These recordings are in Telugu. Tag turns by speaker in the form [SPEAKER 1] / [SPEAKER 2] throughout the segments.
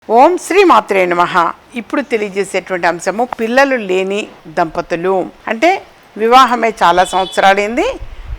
[SPEAKER 1] ఓం శ్రీ మాత్రే నమః. ఇప్పుడు తెలియజేసేటువంటి అంశము పిల్లలు లేని దంపతులు. అంటే వివాహమే చాలా సంవత్సరాలైంది,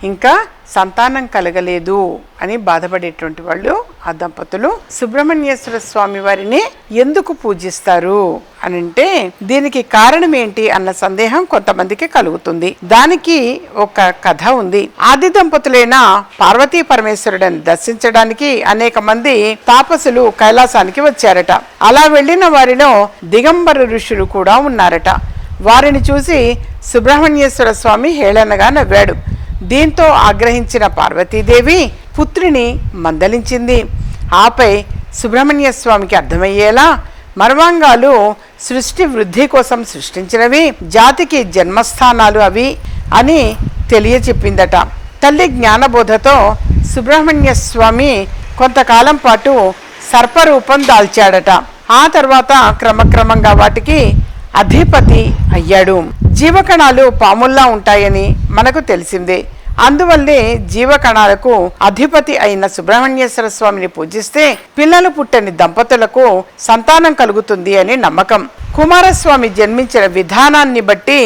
[SPEAKER 1] ఇంకా సంతానం కలగలేదు అని బాధపడేటువంటి వాళ్ళు ఆ దంపతులు సుబ్రహ్మణ్యేశ్వర స్వామి వారిని ఎందుకు పూజిస్తారు అని అంటే దీనికి కారణం ఏంటి అన్న సందేహం కొంతమందికి కలుగుతుంది. దానికి ఒక కథ ఉంది. ఆది దంపతులైన పార్వతీ పరమేశ్వరుడిని దర్శించడానికి అనేక మంది తాపసులు కైలాసానికి వచ్చారట. అలా వెళ్ళిన వారిలో దిగంబర ఋషులు కూడా ఉన్నారట. వారిని చూసి సుబ్రహ్మణ్యేశ్వర స్వామి హేళనగా నవ్వాడు. దీంతో ఆగ్రహించిన పార్వతీదేవి పుత్రిని మందలించింది. ఆపై సుబ్రహ్మణ్య స్వామికి అర్థమయ్యేలా మర్మాంగాలు సృష్టి వృద్ధి కోసం సృష్టించినవి, జాతికి జన్మస్థానాలు అవి అని తెలియచెప్పిందట. తల్లి జ్ఞానబోధతో సుబ్రహ్మణ్య స్వామి కొంతకాలం పాటు సర్పరూపం దాల్చాడట. ఆ తర్వాత క్రమక్రమంగా వాటికి అధిపతి అయ్యాడు. జీవకణాలు పాముల్లా ఉంటాయని మనకు తెలిసిందే. అందువల్లే జీవకణాలకు అధిపతి అయిన సుబ్రహ్మణ్యేశ్వర స్వామిని పూజిస్తే పిల్లలు పుట్టని దంపతులకు సంతానం కలుగుతుంది అని నమ్మకం. కుమారస్వామి జన్మించిన విధానాన్ని బట్టి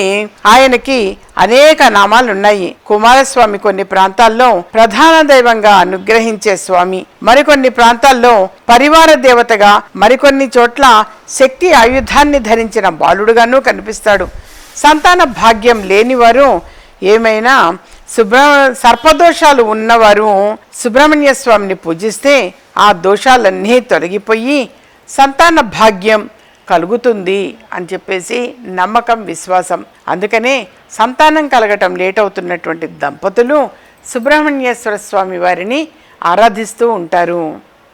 [SPEAKER 1] ఆయనకి అనేక నామాలున్నాయి. కుమారస్వామి కొన్ని ప్రాంతాల్లో ప్రధాన దైవంగా అనుగ్రహించే స్వామి, మరికొన్ని ప్రాంతాల్లో పరివార దేవతగా, మరికొన్ని చోట్ల శక్తి ఆయుధాన్ని ధరించిన బాలుడుగాను కనిపిస్తాడు. సంతాన భాగ్యం లేనివారు, ఏమైనా సర్పదోషాలు ఉన్నవారు సుబ్రహ్మణ్య స్వామిని పూజిస్తే ఆ దోషాలన్నీ తొలగిపోయి సంతాన భాగ్యం కలుగుతుంది అని చెప్పేసి నమ్మకం, విశ్వాసం. అందుకనే సంతానం కలగటం లేట్ అవుతున్నటువంటి దంపతులు సుబ్రహ్మణ్యేశ్వర స్వామి వారిని ఆరాధిస్తూ ఉంటారు.